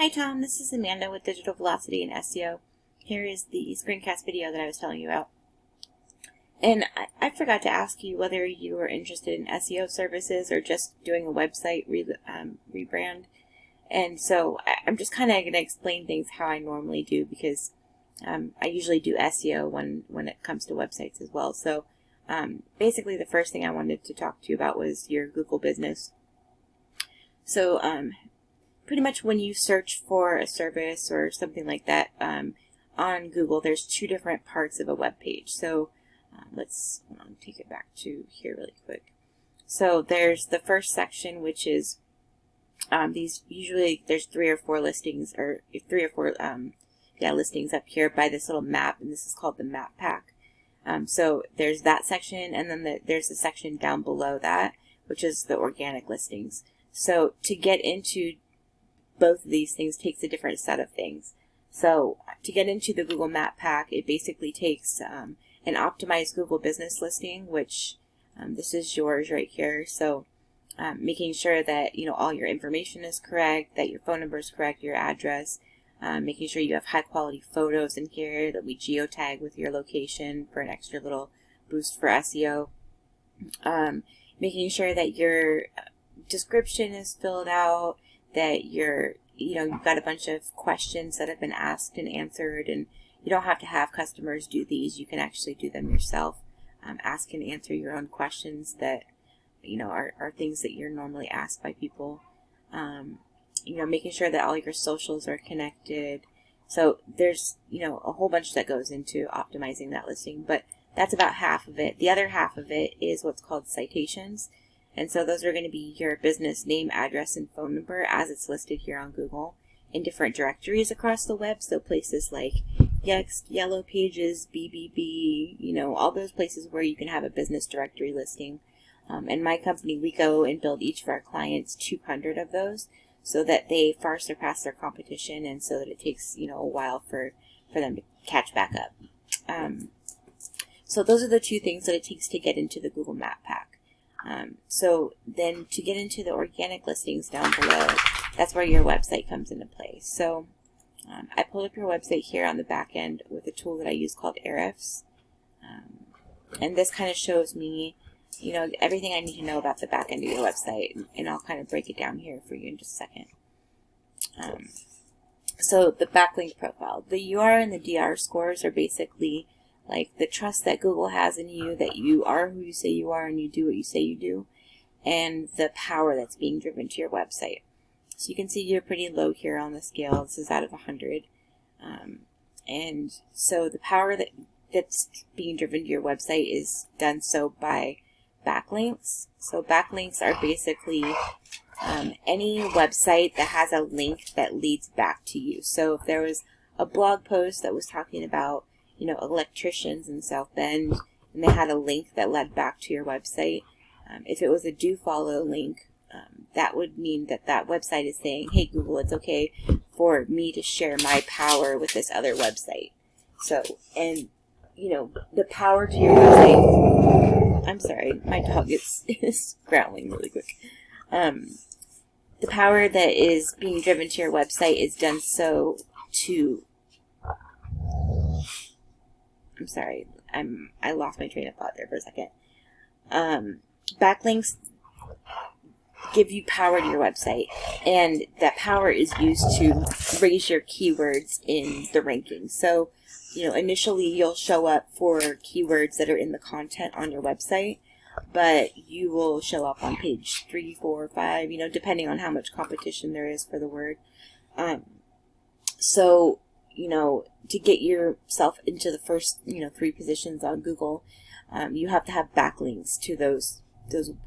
Hi Tom, this is Amanda with Digital Velocity and SEO. Here is the screencast video that I was telling you about. And I forgot to ask you whether you were interested in SEO services or just doing a website rebrand. And so I'm just kind of going to explain things how I normally do, because I usually do SEO when it comes to websites as well. So basically the first thing I wanted to talk to you about was your Google business. So pretty much when you search for a service or something like that on Google, there's two different parts of a web page. So let's take it back to here really quick. So there's the first section, which is usually there's three or four listings listings up here by this little map, and this is called the map pack. So there's that section, and then there's a section down below that, which is the organic listings. So to get into both of these things takes a different set of things. So to get into the Google Map Pack, it basically takes an optimized Google business listing, which this is yours right here. So making sure that all your information is correct, that your phone number is correct, your address, making sure you have high quality photos in here that we geotag with your location for an extra little boost for SEO. Making sure that your description is filled out, that you've got a bunch of questions that have been asked and answered, and you don't have to have customers do these. You can actually do them yourself. Ask and answer your own questions that are things that you're normally asked by people. Making sure that all your socials are connected. So there's a whole bunch that goes into optimizing that listing, but that's about half of it. The other half of it is what's called citations. And so those are going to be your business name, address, and phone number as it's listed here on Google in different directories across the web. So places like Yext, Yellow Pages, BBB, all those places where you can have a business directory listing. In my company, we go and build each of our clients 200 of those so that they far surpass their competition, and so that it takes a while for them to catch back up. So those are the two things that it takes to get into the Google Map Pack. So then to get into the organic listings down below, that's where your website comes into play. So I pulled up your website here on the back end with a tool that I use called Ahrefs. And this kind of shows me, everything I need to know about the back end of your website, and I'll kind of break it down here for you in just a second. So the backlink profile, the UR and the DR scores are basically like the trust that Google has in you, that you are who you say you are and you do what you say you do, and the power that's being driven to your website. So you can see you're pretty low here on the scale. This is out of 100. And so the power that's being driven to your website is done so by backlinks. So backlinks are basically any website that has a link that leads back to you. So if there was a blog post that was talking about electricians in South Bend, and they had a link that led back to your website, if it was a do follow link, that would mean that that website is saying, hey Google, it's okay for me to share my power with this other website. So, and the power to your website, I'm sorry, my dog is growling really quick. The power that is being driven to your website is done so to, I'm sorry, I lost my train of thought there for a second. Backlinks give you power to your website, and that power is used to raise your keywords in the rankings. So, initially you'll show up for keywords that are in the content on your website, but you will show up on page 3, 4, 5, depending on how much competition there is for the word. So, to get yourself into the first, 3 positions on Google, you have to have backlinks to those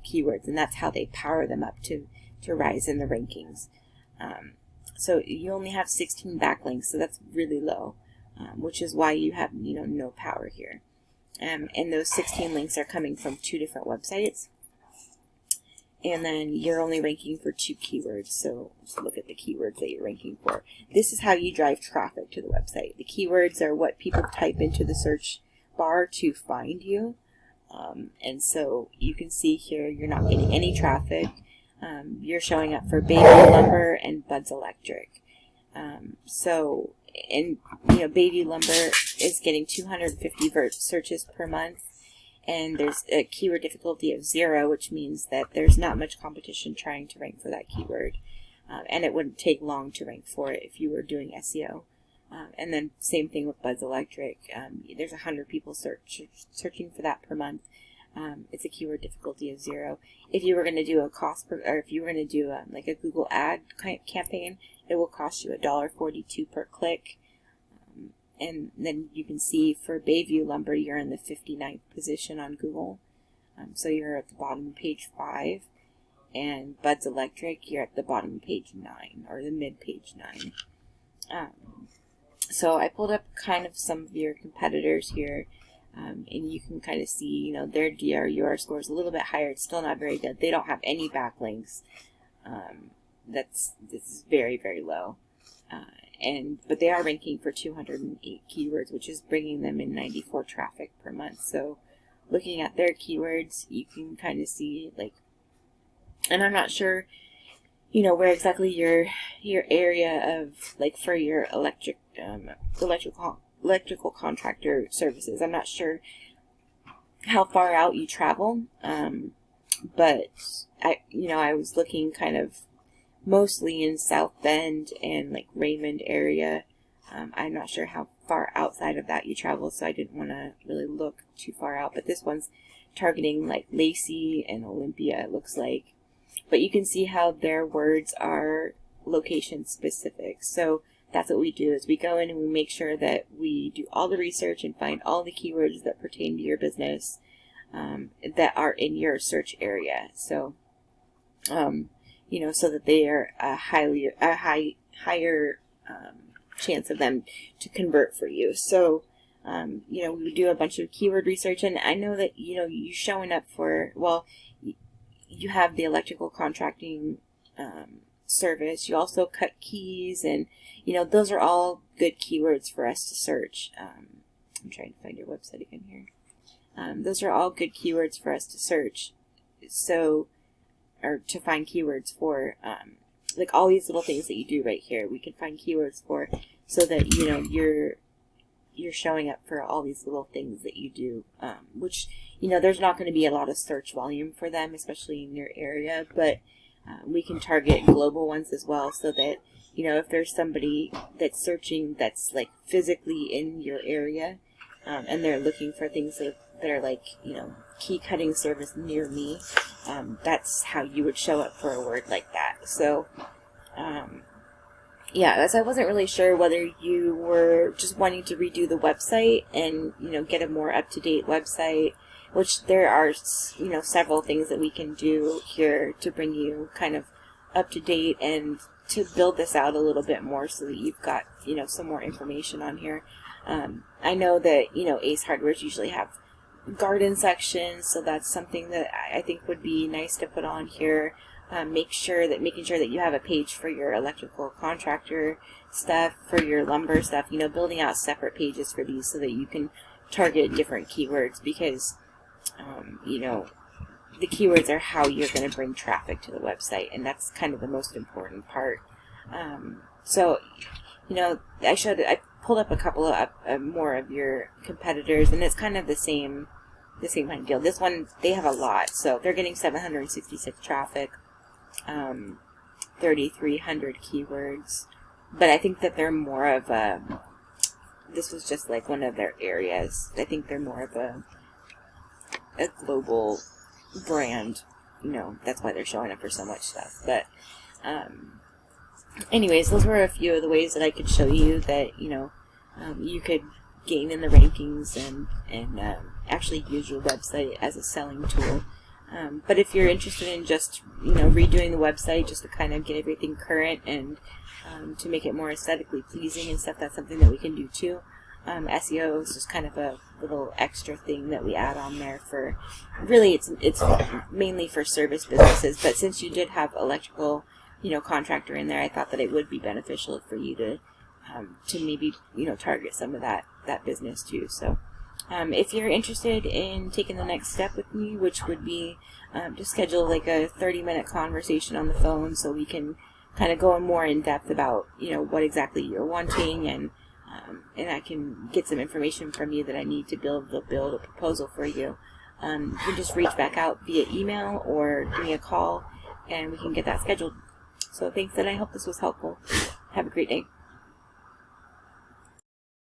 keywords, and that's how they power them up to rise in the rankings. So you only have 16 backlinks, so that's really low, which is why you have, no power here. And those 16 links are coming from 2 different websites. And then you're only ranking for 2 keywords, so look at the keywords that you're ranking for. This is how you drive traffic to the website. The keywords are what people type into the search bar to find you. And so you can see here you're not getting any traffic. You're showing up for Baby Lumber and Bud's Electric. So, and Bayview lumber is getting 250 searches per month, and there's a keyword difficulty of 0, which means that there's not much competition trying to rank for that keyword, and it wouldn't take long to rank for it if you were doing SEO. And then same thing with Buzz Electric. There's 100 people searching for that per month. It's a keyword difficulty of 0. If you were going to do a or if you were going to do like a Google ad campaign, it will cost you $1.42 per click. And then you can see for Bayview lumber, you're in the 59th position on Google. So you're at the bottom of page 5. And Buzz Electric, you're at the bottom of page 9, or the mid page 9. So I pulled up kind of some of your competitors here, and you can kind of see, their DRUR score is a little bit higher. It's still not very good. They don't have any backlinks. This is very, very low. But they are ranking for 208 keywords, which is bringing them in 94 traffic per month. So looking at their keywords, you can kind of see, and I'm not sure, where exactly your area of, for your electrical contractor services. I'm not sure how far out you travel, but I was looking kind of mostly in South Bend and Raymond area. I'm not sure how far outside of that you travel, so I didn't want to really look too far out. But this one's targeting Lacey and Olympia, it looks like. But you can see how their words are location specific. So that's what we do, is we go in and we make sure that we do all the research and find all the keywords that pertain to your business, that are in your search area. So, so that they are a higher chance of them to convert for you. So, we do a bunch of keyword research, and I know that, you showing up for, you have the electrical contracting service. You also cut keys, and those are all good keywords for us to search. I'm trying to find your website again here. Those are all good keywords for us to search. So, or to find keywords for, all these little things that you do right here, we can find keywords for, so that you're showing up for all these little things that you do, which, there's not going to be a lot of search volume for them, especially in your area, but we can target global ones as well, so that, if there's somebody that's searching that's physically in your area, and they're looking for things that are key cutting service near me, that's how you would show up for a word like that. So, as I wasn't really sure whether you were just wanting to redo the website and, get a more up-to-date website, which there are, several things that we can do here to bring you kind of up-to-date and to build this out a little bit more so that you've got, some more information on here. I know that, Ace Hardwares usually have garden sections, so that's something that I think would be nice to put on here. Making sure that you have a page for your electrical contractor stuff, for your lumber stuff, building out separate pages for these so that you can target different keywords, because, the keywords are how you're going to bring traffic to the website, and that's kind of the most important part. So, I pulled up a couple of more of your competitors, and it's kind of the same kind of deal. This one, they have a lot, so they're getting 766 traffic. 3,300 keywords, but I think that they're more of this was just one of their areas. I think they're more of a global brand, that's why they're showing up for so much stuff. But anyways, those were a few of the ways that I could show you that, you could gain in the rankings and actually use your website as a selling tool. But if you're interested in just, redoing the website just to kind of get everything current and to make it more aesthetically pleasing and stuff, that's something that we can do too. SEO is just kind of a little extra thing that we add on there for, really it's mainly for service businesses, but since you did have electrical, contractor in there, I thought that it would be beneficial for you to maybe, target some of that business too. So. If you're interested in taking the next step with me, which would be to schedule a 30-minute conversation on the phone so we can kind of going more in depth about, what exactly you're wanting, and I can get some information from you that I need to build a proposal for you. You can just reach back out via email or give me a call, and we can get that scheduled. So thanks, and I hope this was helpful. Have a great day.